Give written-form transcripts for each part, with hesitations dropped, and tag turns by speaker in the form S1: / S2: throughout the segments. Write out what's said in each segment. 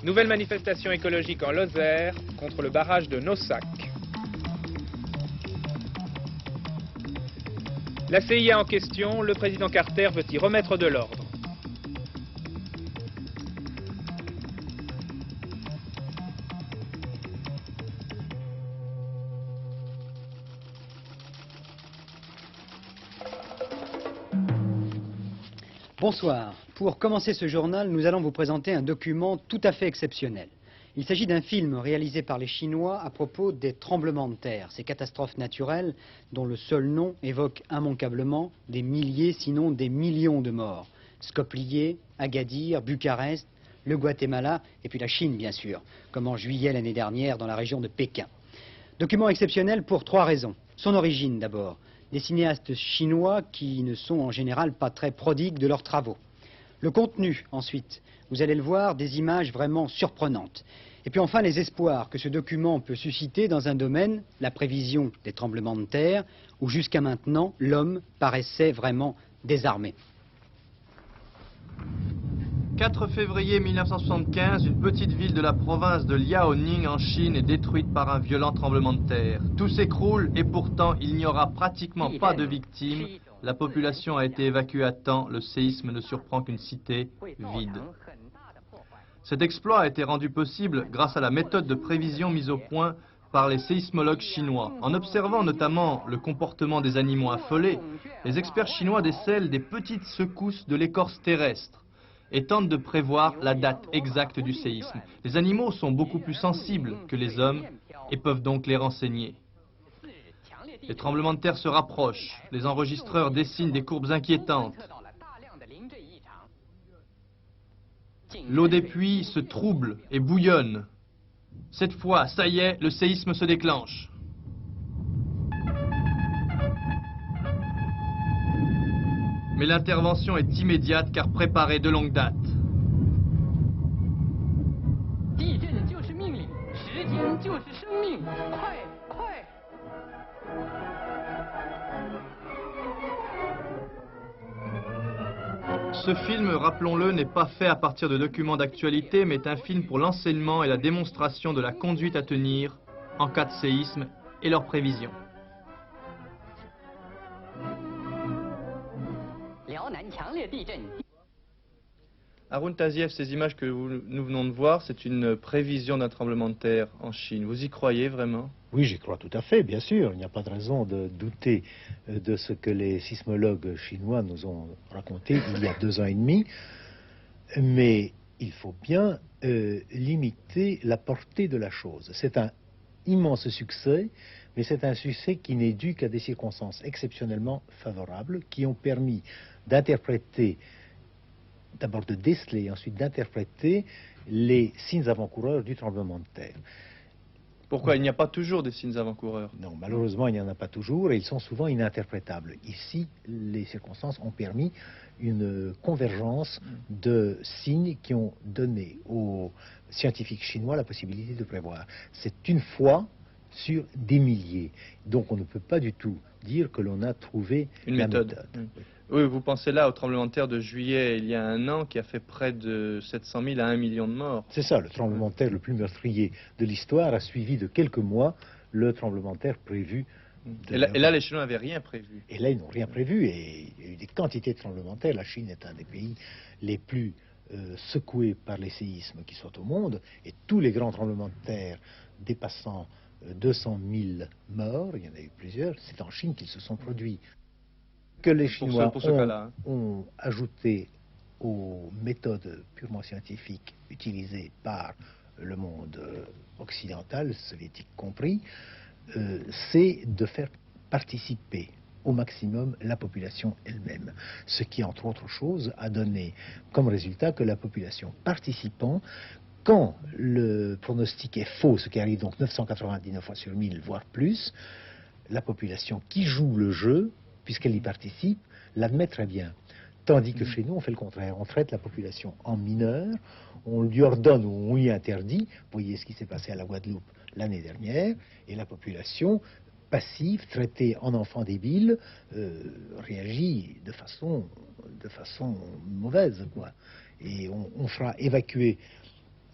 S1: Nouvelle manifestation écologique en Lozère contre le barrage de Naussac. La CIA en question, le président Carter veut y remettre de l'ordre.
S2: Bonsoir. Pour commencer ce journal, nous allons vous présenter un document tout à fait exceptionnel. Il s'agit d'un film réalisé par les Chinois à propos des tremblements de terre, ces catastrophes naturelles dont le seul nom évoque immanquablement des milliers, sinon des millions de morts. Skopje, Agadir, Bucarest, le Guatemala et puis la Chine bien sûr, comme en juillet l'année dernière dans la région de Pékin. Document exceptionnel pour 3 raisons. Son origine d'abord. Des cinéastes chinois qui ne sont en général pas très prodigues de leurs travaux. Le contenu, ensuite, vous allez le voir, des images vraiment surprenantes. Et puis enfin, les espoirs que ce document peut susciter dans un domaine, la prévision des tremblements de terre, où jusqu'à maintenant, l'homme paraissait vraiment désarmé.
S3: 4 février 1975, une petite ville de la province de Liaoning en Chine est détruite par un violent tremblement de terre. Tout s'écroule et pourtant il n'y aura pratiquement pas de victimes. La population a été évacuée à temps, le séisme ne surprend qu'une cité vide. Cet exploit a été rendu possible grâce à la méthode de prévision mise au point par les séismologues chinois. En observant notamment le comportement des animaux affolés, les experts chinois décèlent des petites secousses de l'écorce terrestre et tentent de prévoir la date exacte du séisme. Les animaux sont beaucoup plus sensibles que les hommes et peuvent donc les renseigner. Les tremblements de terre se rapprochent, les enregistreurs dessinent des courbes inquiétantes. L'eau des puits se trouble et bouillonne. Cette fois, ça y est, le séisme se déclenche. Mais l'intervention est immédiate car préparée de longue date. Ce film, rappelons-le, n'est pas fait à partir de documents d'actualité, mais est un film pour l'enseignement et la démonstration de la conduite à tenir en cas de séisme et leurs prévisions. Arun Taziev, ces images que nous venons de voir, c'est une prévision d'un tremblement de terre en Chine. Vous y croyez vraiment?
S4: Oui, j'y crois tout à fait, bien sûr. Il n'y a pas de raison de douter de ce que les sismologues chinois nous ont raconté il y a 2 ans et demi. Mais il faut bien limiter la portée de la chose. C'est un immense succès, mais c'est un succès qui n'est dû qu'à des circonstances exceptionnellement favorables qui ont permis d'interpréter, d'abord de déceler et ensuite d'interpréter les signes avant-coureurs du tremblement de terre.
S3: Pourquoi? Il n'y a pas toujours des signes avant-coureurs?
S4: Non, malheureusement, il n'y en a pas toujours et ils sont souvent ininterprétables. Ici, les circonstances ont permis une convergence de signes qui ont donné aux scientifiques chinois la possibilité de prévoir. C'est une fois sur des milliers. Donc on ne peut pas du tout dire que l'on a trouvé
S3: une
S4: la
S3: méthode. Oui, vous pensez là au tremblement de terre de juillet il y a 1 an qui a fait près de 700 000 à 1 million de morts.
S4: C'est ça, le tremblement de terre le plus meurtrier de l'histoire a suivi de quelques mois le tremblement de terre prévu.
S3: Et là, les Chinois n'avaient rien prévu.
S4: Et là, ils n'ont rien prévu et il y a eu des quantités de tremblements de terre. La Chine est un des pays les plus secoués par les séismes qui soient au monde et tous les grands tremblements de terre dépassant 200 000 morts, il y en a eu plusieurs, c'est en Chine qu'ils se sont produits. Que les Chinois ont ajouté aux méthodes purement scientifiques utilisées par le monde occidental, soviétique compris, c'est de faire participer au maximum la population elle-même. Ce qui, entre autres choses, a donné comme résultat que la population participant, quand le pronostic est faux, ce qui arrive donc 999 fois sur 1000, voire plus, la population qui joue le jeu, puisqu'elle y participe, l'admet très bien. Tandis que chez nous, on fait le contraire. On traite la population en mineur, on lui ordonne ou on lui interdit. Vous voyez ce qui s'est passé à la Guadeloupe l'année dernière, et la population passive, traitée en enfant débile, réagit de façon mauvaise, quoi. Et on fera évacuer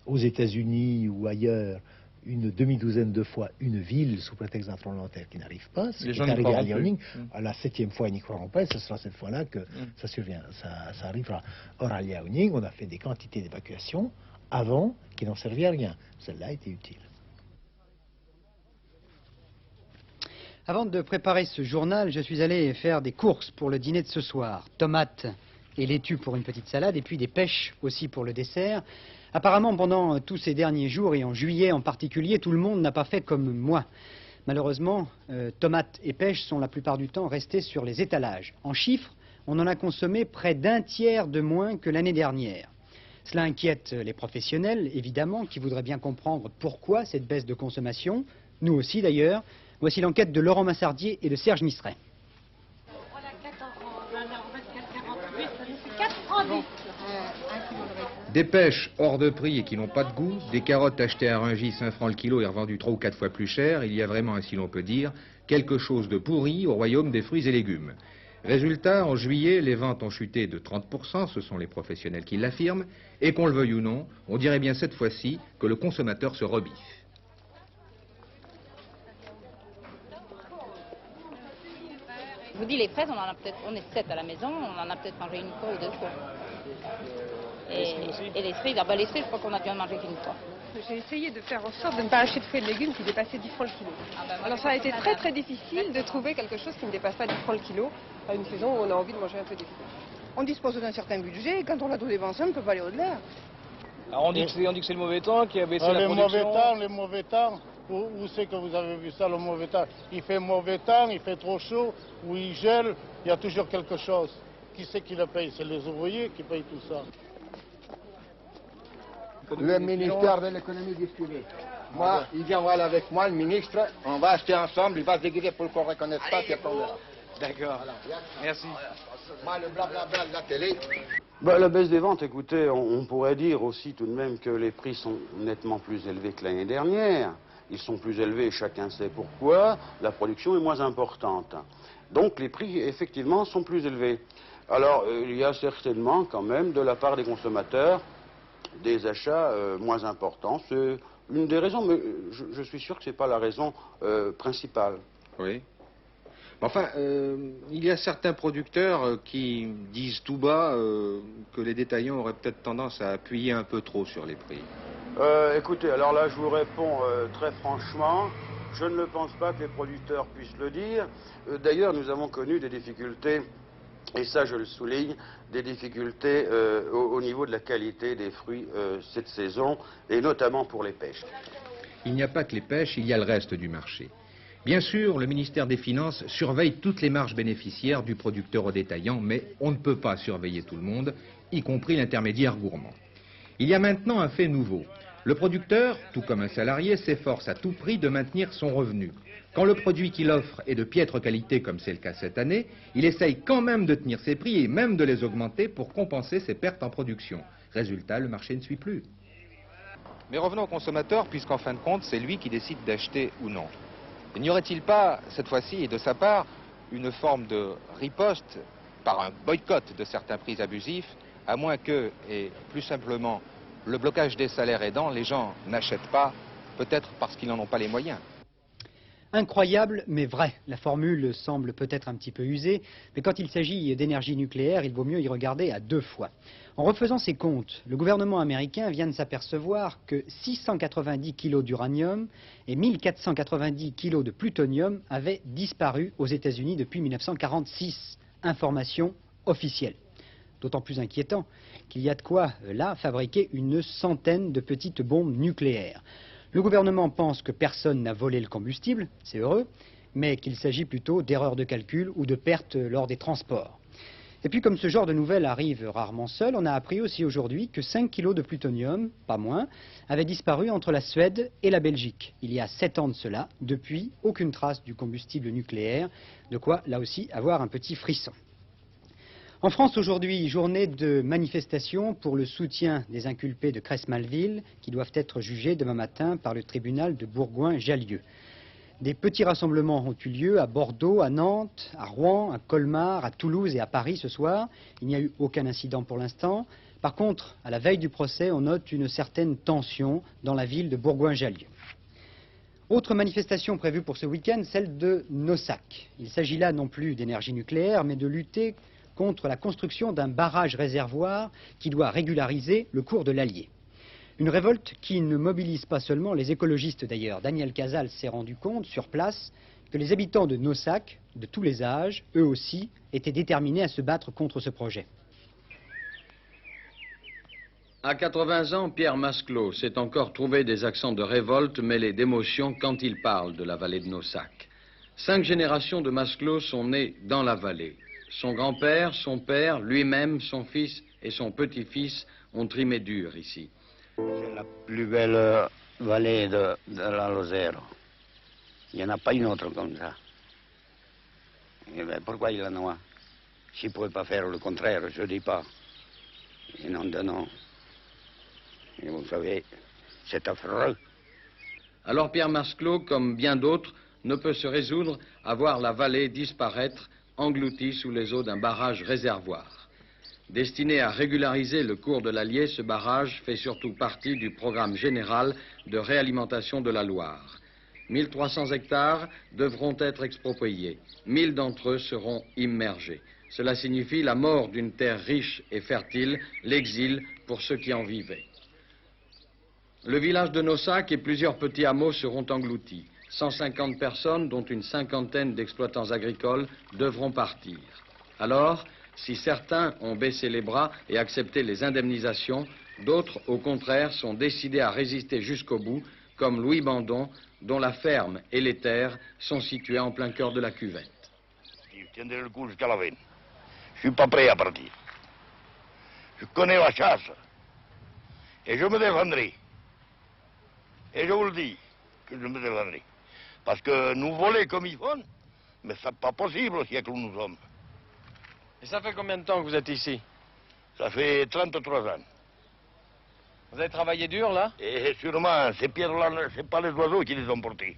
S4: aux États-Unis ou ailleurs une demi-douzaine de fois une ville sous prétexte d'un tremblement de terre qui n'arrive pas. Ce qui est arrivé à Liaoning, à la 7e fois, ils n'y croiront pas, et ce sera cette fois-là que ça survient, ça arrivera. Or, à Liaoning, on a fait des quantités d'évacuation avant qui n'ont servi à rien. Celle-là était utile.
S2: Avant de préparer ce journal, je suis allé faire des courses pour le dîner de ce soir. Tomates et laitue pour une petite salade, et puis des pêches aussi pour le dessert. Apparemment, pendant tous ces derniers jours, et en juillet en particulier, tout le monde n'a pas fait comme moi. Malheureusement, tomates et pêches sont la plupart du temps restées sur les étalages. En chiffres, on en a consommé près d'un tiers de moins que l'année dernière. Cela inquiète les professionnels, évidemment, qui voudraient bien comprendre pourquoi cette baisse de consommation. Nous aussi, d'ailleurs. Voici l'enquête de Laurent Massardier et de Serge Mistret.
S5: Voilà, 14 alors 24, 48, ça nous fait 4 francs 10.
S6: Des pêches hors de prix et qui n'ont pas de goût, des carottes achetées à Rungis 5 francs le kilo et revendues 3 ou 4 fois plus cher, il y a vraiment, ainsi l'on peut dire, quelque chose de pourri au royaume des fruits et légumes. Résultat, en juillet, les ventes ont chuté de 30%, ce sont les professionnels qui l'affirment, et qu'on le veuille ou non, on dirait bien cette fois-ci que le consommateur se rebiffe.
S7: Je vous dis, les fraises, on est 7 à la maison, on en a peut-être mangé une fois ou 2 fois. Et les cerises, les cerises, je crois qu'on a dû en manger qu'une fois.
S8: J'ai essayé de faire en sorte de ne pas acheter de fruits et de légumes qui dépassaient 10 francs le kilo. Alors ça a été très très difficile de trouver quelque chose qui ne dépasse pas 10 francs le kilo à une saison où on a envie de manger un peu des fruits.
S9: On dispose d'un certain budget et quand on a tout dépensé, on ne peut pas aller au-delà.
S1: Alors on dit que c'est le mauvais temps qui a baissé la production.
S10: Le mauvais temps, où c'est que vous avez vu ça, le mauvais temps? Il fait mauvais temps, il fait trop chaud, ou il gèle, il y a toujours quelque chose. Qui c'est qui le paye? C'est les ouvriers qui payent tout ça.
S11: Le ministère de l'économie distribuée. Moi, il vient voir avec moi, le ministre, on va acheter ensemble, il va se déguiser pour qu'on ne reconnaisse pas, puis après on verra.
S1: D'accord, merci.
S11: Moi, le blablabla de la télé.
S12: La baisse des ventes, écoutez, on pourrait dire aussi tout de même que les prix sont nettement plus élevés que l'année dernière. Ils sont plus élevés, chacun sait pourquoi, la production est moins importante. Donc les prix, effectivement, sont plus élevés. Alors, il y a certainement quand même, de la part des consommateurs, des achats moins importants. C'est une des raisons, mais je suis sûr que ce n'est pas la raison principale.
S6: Oui. Enfin, il y a certains producteurs qui disent tout bas que les détaillants auraient peut-être tendance à appuyer un peu trop sur les prix.
S12: Écoutez, alors là, je vous réponds très franchement. Je ne le pense pas que les producteurs puissent le dire. D'ailleurs, nous avons connu des difficultés, et ça je le souligne, des difficultés au niveau de la qualité des fruits cette saison, et notamment pour les pêches.
S6: Il n'y a pas que les pêches, il y a le reste du marché. Bien sûr, le ministère des Finances surveille toutes les marges bénéficiaires du producteur au détaillant, mais on ne peut pas surveiller tout le monde, y compris l'intermédiaire gourmand. Il y a maintenant un fait nouveau. Le producteur, tout comme un salarié, s'efforce à tout prix de maintenir son revenu. Quand le produit qu'il offre est de piètre qualité, comme c'est le cas cette année, il essaye quand même de tenir ses prix et même de les augmenter pour compenser ses pertes en production. Résultat, le marché ne suit plus.
S13: Mais revenons au consommateur, puisqu'en fin de compte, c'est lui qui décide d'acheter ou non. N'y aurait-il pas, cette fois-ci, et de sa part, une forme de riposte par un boycott de certains prix abusifs, à moins que, et plus simplement, le blocage des salaires aidant, les gens n'achètent pas, peut-être parce qu'ils n'en ont pas les moyens.
S2: Incroyable, mais vrai. La formule semble peut-être un petit peu usée, mais quand il s'agit d'énergie nucléaire, il vaut mieux y regarder à 2 fois. En refaisant ses comptes, le gouvernement américain vient de s'apercevoir que 690 kilos d'uranium et 1490 kilos de plutonium avaient disparu aux États-Unis depuis 1946. Information officielle. D'autant plus inquiétant qu'il y a de quoi, là, fabriquer une centaine de petites bombes nucléaires. Le gouvernement pense que personne n'a volé le combustible, c'est heureux, mais qu'il s'agit plutôt d'erreurs de calcul ou de pertes lors des transports. Et puis comme ce genre de nouvelles arrive rarement seul, on a appris aussi aujourd'hui que 5 kilos de plutonium, pas moins, avaient disparu entre la Suède et la Belgique. Il y a 7 ans de cela, depuis, aucune trace du combustible nucléaire, de quoi là aussi avoir un petit frisson. En France aujourd'hui, journée de manifestation pour le soutien des inculpés de Cress-Malville qui doivent être jugés demain matin par le tribunal de Bourgoin-Jallieu. Des petits rassemblements ont eu lieu à Bordeaux, à Nantes, à Rouen, à Colmar, à Toulouse et à Paris ce soir. Il n'y a eu aucun incident pour l'instant. Par contre, à la veille du procès, on note une certaine tension dans la ville de Bourgoin-Jallieu. Autre manifestation prévue pour ce week-end, celle de Nossac. Il s'agit là non plus d'énergie nucléaire, mais de lutter contre la construction d'un barrage-réservoir qui doit régulariser le cours de l'Allier. Une révolte qui ne mobilise pas seulement les écologistes d'ailleurs. Daniel Casals s'est rendu compte sur place que les habitants de Nossac, de tous les âges, eux aussi, étaient déterminés à se battre contre ce projet.
S14: À 80 ans, Pierre Masclot sait encore trouver des accents de révolte mêlés d'émotion quand il parle de la vallée de Nossac. 5 générations de Masclot sont nées dans la vallée. Son grand-père, son père, lui-même, son fils et son petit-fils ont trimé dur ici.
S15: C'est la plus belle vallée de la Lozère. Il n'y en a pas une autre comme ça. Et bien, pourquoi il en a? S'il ne pouvait pas faire le contraire, je ne dis pas. Et non de non. Et vous savez, c'est affreux.
S14: Alors Pierre Masclot, comme bien d'autres, ne peut se résoudre à voir la vallée disparaître, engloutie sous les eaux d'un barrage-réservoir. Destiné à régulariser le cours de l'Allier, ce barrage fait surtout partie du programme général de réalimentation de la Loire. 1300 hectares devront être expropriés. 1000 d'entre eux seront immergés. Cela signifie la mort d'une terre riche et fertile, l'exil pour ceux qui en vivaient. Le village de Nossac et plusieurs petits hameaux seront engloutis. 150 personnes, dont une cinquantaine d'exploitants agricoles, devront partir. Alors, si certains ont baissé les bras et accepté les indemnisations, d'autres, au contraire, sont décidés à résister jusqu'au bout, comme Louis Bandon, dont la ferme et les terres sont situées en plein cœur de la cuvette.
S16: Je tiendrai le coup jusqu'à la fin. Je suis pas prêt à partir. Je connais la chasse et je me défendrai. Et je vous le dis que je me défendrai. Parce que nous voler comme ils font, mais c'est pas possible au siècle où nous sommes.
S17: Et ça fait combien de temps que vous êtes ici?
S16: Ça fait 33 ans.
S17: Vous avez travaillé dur, là?
S16: Et sûrement, ces pierres-là, c'est pas les oiseaux qui les ont portées.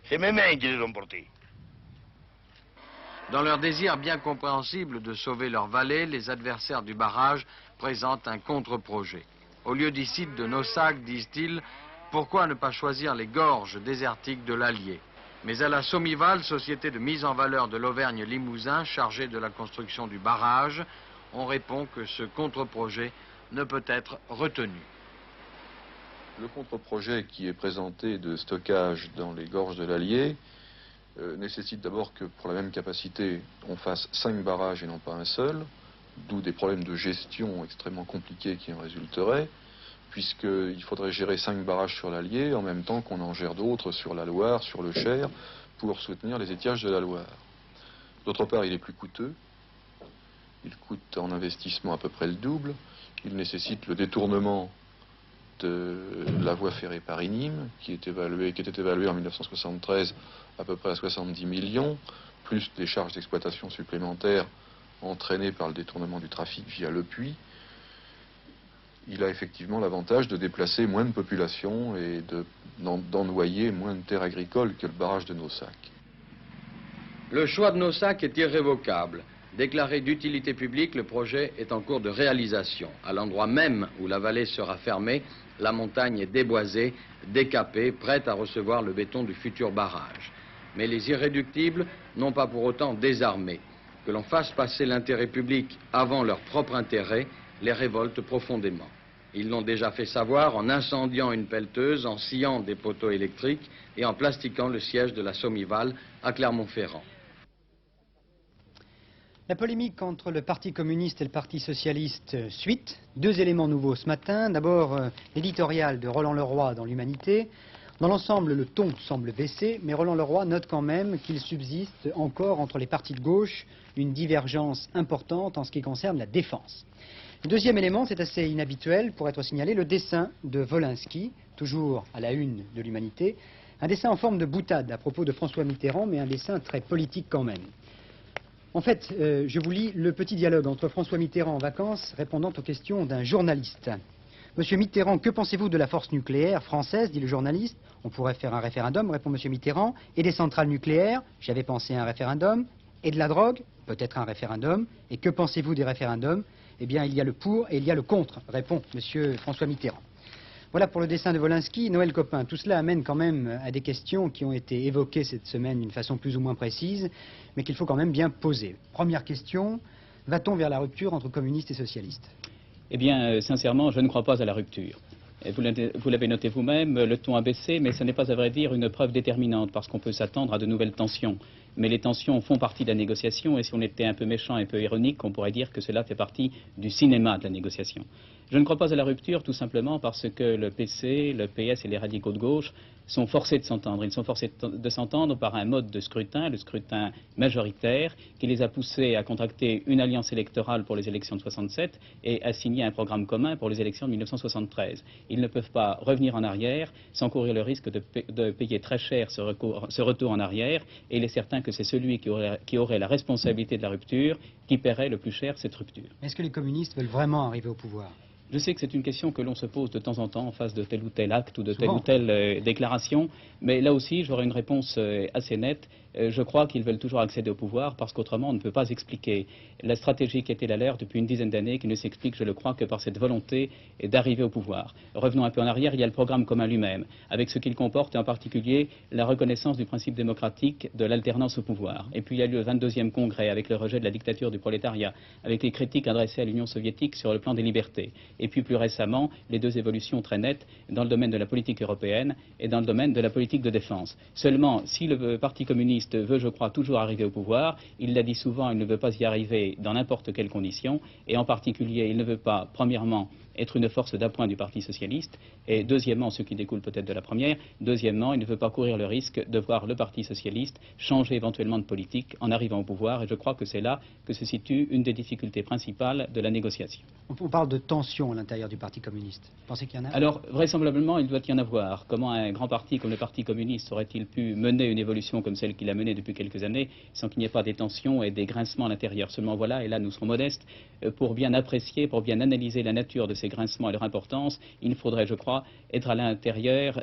S16: C'est mes mains qui les ont portées.
S14: Dans leur désir bien compréhensible de sauver leur vallée, les adversaires du barrage présentent un contre-projet. Au lieu du site de Nossac, disent-ils, pourquoi ne pas choisir les gorges désertiques de l'Allier? Mais à la Sommival, société de mise en valeur de l'Auvergne-Limousin, chargée de la construction du barrage, on répond que ce contre-projet ne peut être retenu.
S18: Le contre-projet qui est présenté de stockage dans les gorges de l'Allier nécessite d'abord que pour la même capacité, on fasse 5 barrages et non pas un seul, d'où des problèmes de gestion extrêmement compliqués qui en résulteraient, puisqu'il faudrait gérer 5 barrages sur l'Allier en même temps qu'on en gère d'autres sur la Loire, sur le Cher, pour soutenir les étiages de la Loire. D'autre part, il est plus coûteux. Il coûte en investissement à peu près le double. Il nécessite le détournement de la voie ferrée Paris-Nîmes, qui était évaluée en 1973 à peu près à 70 millions, plus des charges d'exploitation supplémentaires entraînées par le détournement du trafic via le puits. Il a effectivement l'avantage de déplacer moins de population et d'ennoyer moins de terres agricoles que le barrage de Nossac.
S14: Le choix de Nossac est irrévocable. Déclaré d'utilité publique, le projet est en cours de réalisation. À l'endroit même où la vallée sera fermée, la montagne est déboisée, décapée, prête à recevoir le béton du futur barrage. Mais les irréductibles n'ont pas pour autant désarmé. Que l'on fasse passer l'intérêt public avant leur propre intérêt les révolte profondément. Ils l'ont déjà fait savoir en incendiant une pelleteuse, en sciant des poteaux électriques et en plastiquant le siège de la Sommival à Clermont-Ferrand.
S2: La polémique entre le Parti communiste et le Parti socialiste suite. 2 éléments nouveaux ce matin. D'abord, l'éditorial de Roland Leroy dans l'Humanité. Dans l'ensemble, le ton semble baisser, mais Roland Leroy note quand même qu'il subsiste encore entre les partis de gauche une divergence importante en ce qui concerne la défense. Le deuxième élément, c'est assez inhabituel pour être signalé, le dessin de Wolinski, toujours à la une de l'Humanité. Un dessin en forme de boutade à propos de François Mitterrand, mais un dessin très politique quand même. En fait, je vous lis le petit dialogue entre François Mitterrand en vacances répondant aux questions d'un journaliste. Monsieur Mitterrand, que pensez-vous de la force nucléaire française, dit le journaliste. On pourrait faire un référendum, répond Monsieur Mitterrand. Et des centrales nucléaires, j'avais pensé à un référendum. Et de la drogue, peut-être un référendum. Et que pensez-vous des référendums? Eh bien, il y a le pour et il y a le contre, répond M. François Mitterrand. Voilà pour le dessin de Wolinski. Noël Copin, tout cela amène quand même à des questions qui ont été évoquées cette semaine d'une façon plus ou moins précise, mais qu'il faut quand même bien poser. Première question, va-t-on vers la rupture entre communistes et socialistes?
S19: Eh bien, sincèrement, je ne crois pas à la rupture. Vous l'avez noté vous-même, le ton a baissé, mais ce n'est pas à vrai dire une preuve déterminante, parce qu'on peut s'attendre à de nouvelles tensions. Mais les tensions font partie de la négociation, et si on était un peu méchant et un peu ironique, on pourrait dire que cela fait partie du cinéma de la négociation. Je ne crois pas à la rupture, tout simplement parce que le PC, le PS et les radicaux de gauche sont forcés de s'entendre. Ils sont forcés de s'entendre par un mode de scrutin, le scrutin majoritaire, qui les a poussés à contracter une alliance électorale pour les élections de 67 et à signer un programme commun pour les élections de 1973. Ils ne peuvent pas revenir en arrière sans courir le risque de payer très cher ce retour en arrière, et il est certain que c'est celui qui aurait la responsabilité de la rupture qui paierait le plus cher cette rupture.
S2: Est-ce que les communistes veulent vraiment arriver au pouvoir?
S19: Je sais que c'est une question que l'on se pose de temps en temps en face de tel ou tel acte ou de telle ou telle déclaration, mais là aussi j'aurais une réponse assez nette. Je crois qu'ils veulent toujours accéder au pouvoir parce qu'autrement on ne peut pas expliquer la stratégie qui était la leur depuis une dizaine d'années, qui ne s'explique, je le crois, que par cette volonté d'arriver au pouvoir. Revenons un peu en arrière, il y a le programme commun lui-même, avec ce qu'il comporte, et en particulier la reconnaissance du principe démocratique de l'alternance au pouvoir. Et puis il y a eu le 22e congrès avec le rejet de la dictature du prolétariat, avec les critiques adressées à l'Union soviétique sur le plan des libertés. Et puis plus récemment, les deux évolutions très nettes dans le domaine de la politique européenne et dans le domaine de la politique de défense. Seulement, si le Parti communiste veut, je crois, toujours arriver au pouvoir, il l'a dit souvent, il ne veut pas y arriver dans n'importe quelles conditions, et en particulier, il ne veut pas, premièrement, être une force d'appoint du Parti socialiste, et deuxièmement, ce qui découle peut-être de la première, deuxièmement, il ne veut pas courir le risque de voir le Parti socialiste changer éventuellement de politique en arrivant au pouvoir, et je crois que c'est là que se situe une des difficultés principales de la négociation.
S2: On parle de tension à l'intérieur du Parti communiste. Vous pensez qu'il y en a?
S19: Alors, vraisemblablement, il doit y en avoir. Comment un grand parti comme le Parti communiste aurait-il pu mener une évolution comme celle qu'il a menée depuis quelques années sans qu'il n'y ait pas des tensions et des grincements à l'intérieur? Seulement voilà, et là nous serons modestes, pour bien apprécier, pour bien analyser la nature de ces grincements et leur importance, il faudrait, je crois, être à l'intérieur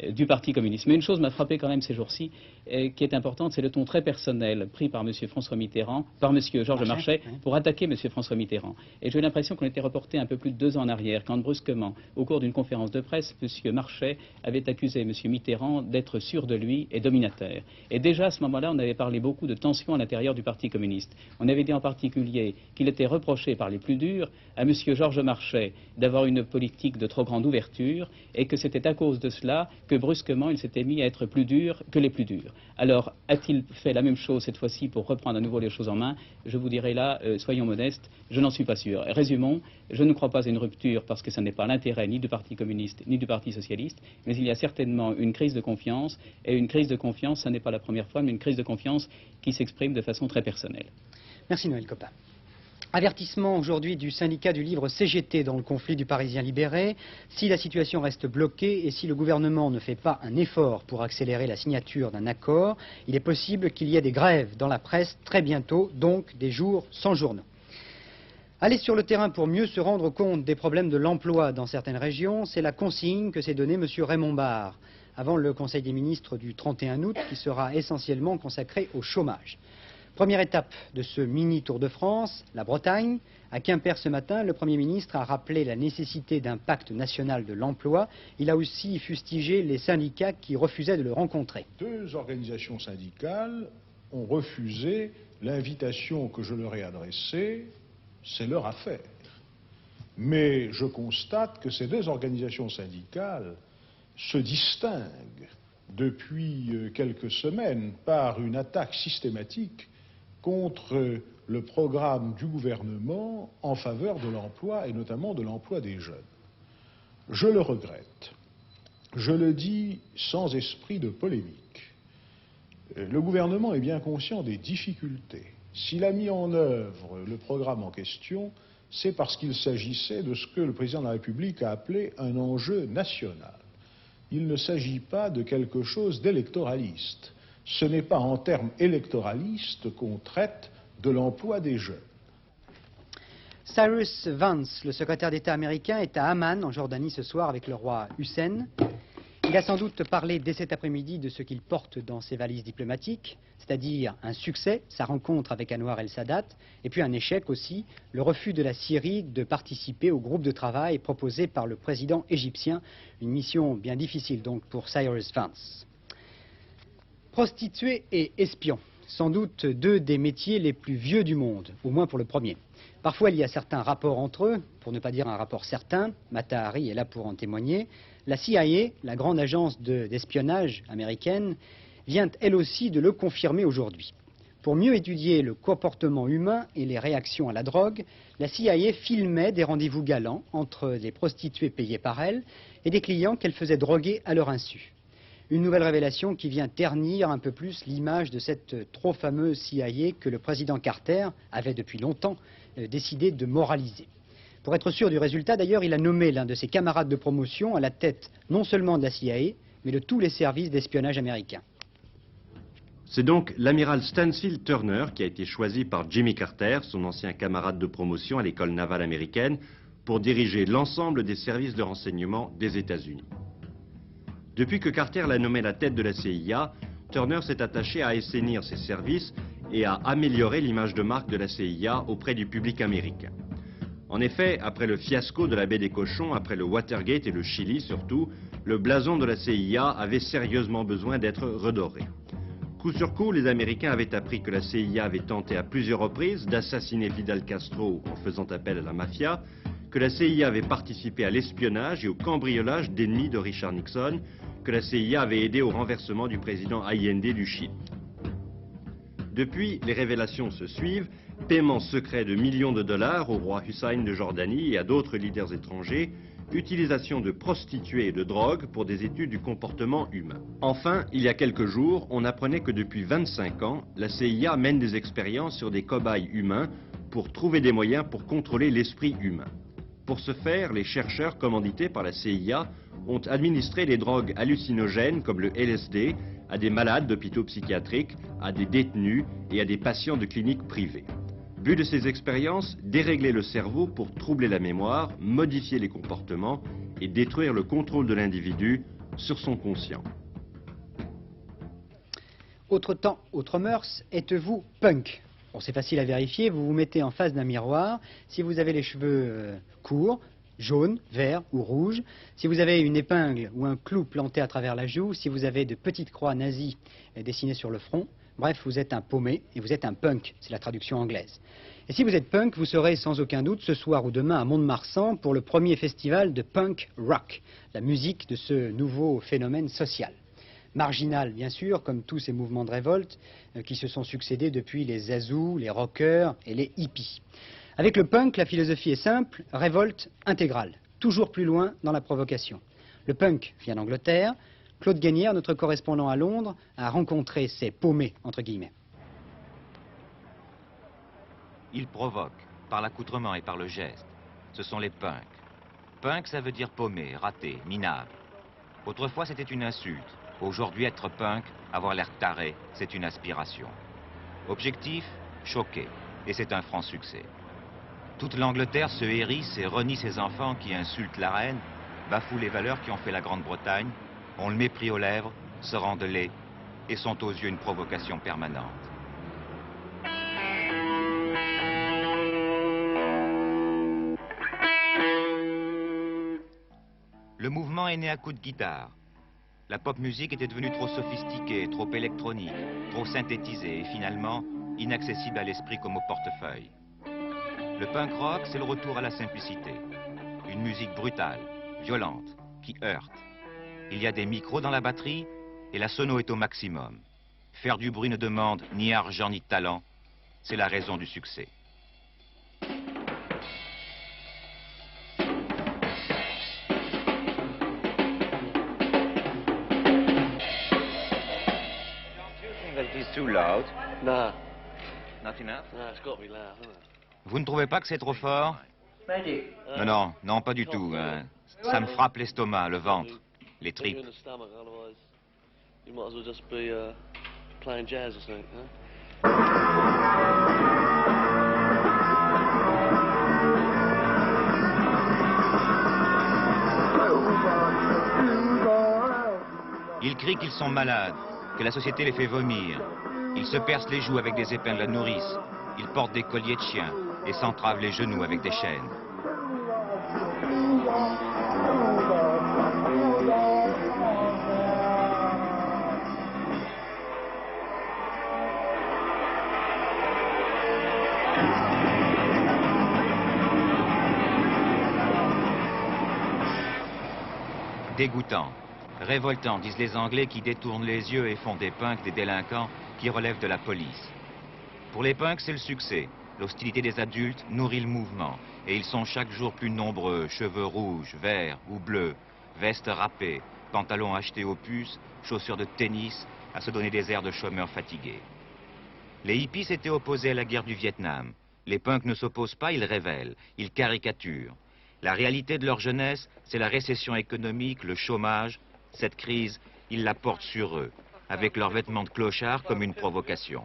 S19: du Parti communiste. Mais une chose m'a frappé quand même ces jours-ci, qui est importante, c'est le ton très personnel pris par M. François Mitterrand, par M. Georges Marchais, pour attaquer M. François Mitterrand. Et j'ai eu l'impression qu'on était reporté un peu plus de 2 ans en arrière, quand brusquement, au cours d'une conférence de presse, M. Marchais avait accusé M. Mitterrand d'être sûr de lui et dominateur. Et déjà à ce moment-là, on avait parlé beaucoup de tensions à l'intérieur du Parti communiste. On avait dit en particulier qu'il était reproché par les plus durs à M. Georges Marchais d'avoir une politique de trop grande ouverture, et que c'était à cause de cela que brusquement il s'était mis à être plus dur que les plus durs. Alors, a-t-il fait la même chose cette fois-ci pour reprendre à nouveau les choses en main? Je vous dirais là, soyons modestes, je n'en suis pas sûr. Résumons, je ne crois pas à une rupture parce que ce n'est pas l'intérêt ni du Parti communiste ni du Parti socialiste, mais il y a certainement une crise de confiance, et une crise de confiance, ce n'est pas la première fois, mais une crise de confiance qui s'exprime de façon très personnelle.
S2: Merci Noël Copin. Avertissement aujourd'hui du syndicat du livre CGT dans le conflit du Parisien libéré. Si la situation reste bloquée et si le gouvernement ne fait pas un effort pour accélérer la signature d'un accord, il est possible qu'il y ait des grèves dans la presse très bientôt, donc des jours sans journaux. Aller sur le terrain pour mieux se rendre compte des problèmes de l'emploi dans certaines régions, c'est la consigne que s'est donnée M. Raymond Barre avant le Conseil des ministres du 31 août qui sera essentiellement consacré au chômage. Première étape de ce mini-tour de France, la Bretagne. À Quimper ce matin, le Premier ministre a rappelé la nécessité d'un pacte national de l'emploi. Il a aussi fustigé les syndicats qui refusaient de le rencontrer.
S20: 2 organisations syndicales ont refusé l'invitation que je leur ai adressée. C'est leur affaire. Mais je constate que ces 2 organisations syndicales se distinguent depuis quelques semaines par une attaque systématique contre le programme du gouvernement en faveur de l'emploi et notamment de l'emploi des jeunes. Je le regrette. Je le dis sans esprit de polémique. Le gouvernement est bien conscient des difficultés. S'il a mis en œuvre le programme en question, c'est parce qu'il s'agissait de ce que le président de la République a appelé un enjeu national. Il ne s'agit pas de quelque chose d'électoraliste. Ce n'est pas en termes électoralistes qu'on traite de l'emploi des jeunes.
S2: Cyrus Vance, le secrétaire d'État américain, est à Amman, en Jordanie, ce soir avec le roi Hussein. Il a sans doute parlé dès cet après-midi de ce qu'il porte dans ses valises diplomatiques, c'est-à-dire un succès, sa rencontre avec Anwar el-Sadat, et puis un échec aussi, le refus de la Syrie de participer au groupe de travail proposé par le président égyptien, une mission bien difficile donc pour Cyrus Vance. Prostituée et espion, sans doute deux des métiers les plus vieux du monde, au moins pour le premier. Parfois, il y a certains rapports entre eux, pour ne pas dire un rapport certain, Mata Hari est là pour en témoigner. La CIA, la grande agence d'espionnage américaine, vient elle aussi de le confirmer aujourd'hui. Pour mieux étudier le comportement humain et les réactions à la drogue, la CIA filmait des rendez-vous galants entre des prostituées payées par elle et des clients qu'elle faisait droguer à leur insu. Une nouvelle révélation qui vient ternir un peu plus l'image de cette trop fameuse CIA que le président Carter avait depuis longtemps décidé de moraliser. Pour être sûr du résultat, d'ailleurs, il a nommé l'un de ses camarades de promotion à la tête non seulement de la CIA, mais de tous les services d'espionnage américains.
S21: C'est donc l'amiral Stansfield Turner qui a été choisi par Jimmy Carter, son ancien camarade de promotion à l'école navale américaine, pour diriger l'ensemble des services de renseignement des États-Unis. Depuis que Carter l'a nommé à la tête de la CIA, Turner s'est attaché à assainir ses services et à améliorer l'image de marque de la CIA auprès du public américain. En effet, après le fiasco de la baie des Cochons, après le Watergate et le Chili surtout, le blason de la CIA avait sérieusement besoin d'être redoré. Coup sur coup, les Américains avaient appris que la CIA avait tenté à plusieurs reprises d'assassiner Fidel Castro en faisant appel à la mafia, que la CIA avait participé à l'espionnage et au cambriolage d'ennemis de Richard Nixon, que la CIA avait aidé au renversement du président Allende du Chili. Depuis, les révélations se suivent, paiement secret de millions de dollars au roi Hussein de Jordanie et à d'autres leaders étrangers, utilisation de prostituées et de drogues pour des études du comportement humain. Enfin, il y a quelques jours, on apprenait que depuis 25 ans, la CIA mène des expériences sur des cobayes humains pour trouver des moyens pour contrôler l'esprit humain. Pour ce faire, les chercheurs commandités par la CIA ont administré des drogues hallucinogènes comme le LSD à des malades d'hôpitaux psychiatriques, à des détenus et à des patients de cliniques privées. But de ces expériences, dérégler le cerveau pour troubler la mémoire, modifier les comportements et détruire le contrôle de l'individu sur son conscient.
S2: Autre temps, autre mœurs, êtes-vous punk? Bon, c'est facile à vérifier, vous vous mettez en face d'un miroir, si vous avez les cheveux courts, jaune, vert ou rouge, si vous avez une épingle ou un clou planté à travers la joue, si vous avez de petites croix nazies dessinées sur le front, bref, vous êtes un paumé et vous êtes un punk, c'est la traduction anglaise. Et si vous êtes punk, vous serez sans aucun doute ce soir ou demain à Mont-de-Marsan pour le premier festival de punk rock, la musique de ce nouveau phénomène social. Marginal, bien sûr, comme tous ces mouvements de révolte qui se sont succédés depuis les zazous, les rockers et les hippies. Avec le punk, la philosophie est simple, révolte intégrale, toujours plus loin dans la provocation. Le punk vient d'Angleterre. Claude Guénière, notre correspondant à Londres, a rencontré ces paumés, entre guillemets.
S22: Ils provoquent, par l'accoutrement et par le geste. Ce sont les punks. Punk, ça veut dire paumé, raté, minable. Autrefois, c'était une insulte. Aujourd'hui, être punk, avoir l'air taré, c'est une aspiration. Objectif, choquer. Et c'est un franc succès. Toute l'Angleterre se hérisse et renie ses enfants qui insultent la reine, bafouent les valeurs qui ont fait la Grande-Bretagne, ont le mépris aux lèvres, se rendent laids et sont aux yeux une provocation permanente. Le mouvement est né à coups de guitare. La pop musique était devenue trop sophistiquée, trop électronique, trop synthétisée et finalement inaccessible à l'esprit comme au portefeuille. Le punk rock, c'est le retour à la simplicité. Une musique brutale, violente, qui heurte. Il y a des micros dans la batterie et la sono est au maximum. Faire du bruit ne demande ni argent ni talent, c'est la raison du succès. Too loud?
S17: No.
S22: Not enough?
S17: No, it's got to be loud, hasn't it?
S22: Vous ne trouvez pas que c'est trop fort? Non, non, non, pas du tout. Ça me frappe l'estomac, le ventre, les tripes.
S17: You might as well just be playing jazz or something, huh?
S22: Ils crient qu'ils sont malades, que la société les fait vomir. Ils se percent les joues avec des épingles à nourrice. Ils portent des colliers de chien et s'entravent les genoux avec des chaînes. Dégoûtant, révoltant, disent les Anglais qui détournent les yeux et font des punks des délinquants qui relèvent de la police. Pour les punks, c'est le succès. L'hostilité des adultes nourrit le mouvement. Et ils sont chaque jour plus nombreux, cheveux rouges, verts ou bleus, vestes râpées, pantalons achetés aux puces, chaussures de tennis, à se donner des airs de chômeurs fatigués. Les hippies s'étaient opposés à la guerre du Vietnam. Les punks ne s'opposent pas, ils révèlent, ils caricaturent. La réalité de leur jeunesse, c'est la récession économique, le chômage. Cette crise, ils la portent sur eux, avec leurs vêtements de clochard comme une provocation.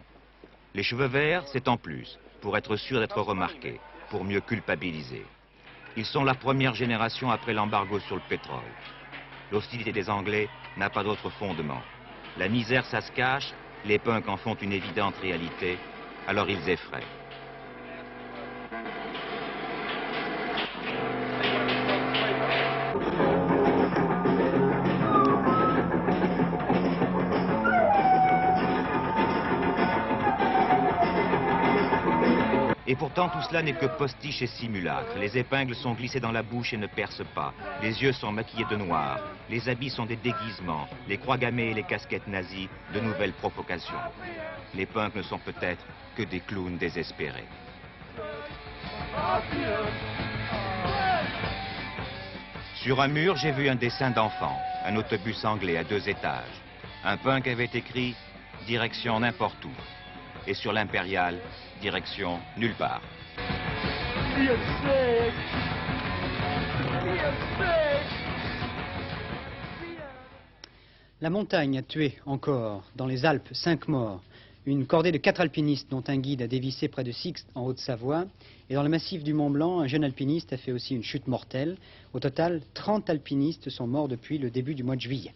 S22: Les cheveux verts, c'est en plus, pour être sûr d'être remarqués, pour mieux culpabiliser. Ils sont la première génération après l'embargo sur le pétrole. L'hostilité des Anglais n'a pas d'autre fondement. La misère, ça se cache, les punks en font une évidente réalité, alors ils effraient. Et pourtant, tout cela n'est que postiche et simulacre. Les épingles sont glissées dans la bouche et ne percent pas. Les yeux sont maquillés de noir. Les habits sont des déguisements. Les croix gammées et les casquettes nazies, de nouvelles provocations. Les punks ne sont peut-être que des clowns désespérés. Sur un mur, j'ai vu un dessin d'enfant. Un autobus anglais à 2 étages. Un punk avait écrit « Direction n'importe où ». Et sur l'impérial, direction nulle part.
S2: La montagne a tué encore, dans les Alpes, 5 morts. Une cordée de 4 alpinistes, dont un guide a dévissé près de Sixte, en Haute-Savoie. Et dans le massif du Mont-Blanc, un jeune alpiniste a fait aussi une chute mortelle. Au total, 30 alpinistes sont morts depuis le début du mois de juillet.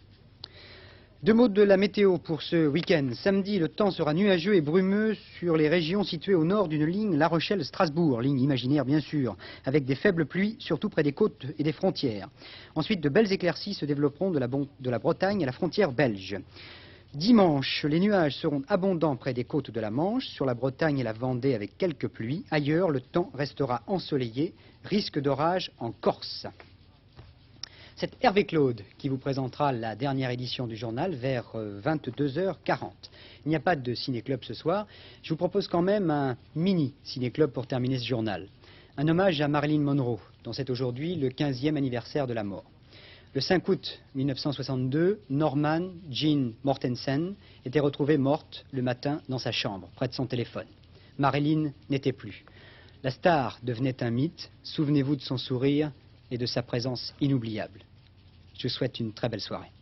S2: 2 mots de la météo pour ce week-end. Samedi, le temps sera nuageux et brumeux sur les régions situées au nord d'une ligne La Rochelle-Strasbourg, ligne imaginaire bien sûr, avec des faibles pluies, surtout près des côtes et des frontières. Ensuite, de belles éclaircies se développeront de la Bretagne à la frontière belge. Dimanche, les nuages seront abondants près des côtes de la Manche, sur la Bretagne et la Vendée avec quelques pluies. Ailleurs, le temps restera ensoleillé, risque d'orage en Corse. C'est Hervé Claude qui vous présentera la dernière édition du journal vers 22h40. Il n'y a pas de ciné-club ce soir. Je vous propose quand même un mini ciné-club pour terminer ce journal. Un hommage à Marilyn Monroe, dont c'est aujourd'hui le 15e anniversaire de la mort. Le 5 août 1962, Norman Jean Mortensen était retrouvée morte le matin dans sa chambre, près de son téléphone. Marilyn n'était plus. La star devenait un mythe. Souvenez-vous de son sourire et de sa présence inoubliable. Je vous souhaite une très belle soirée.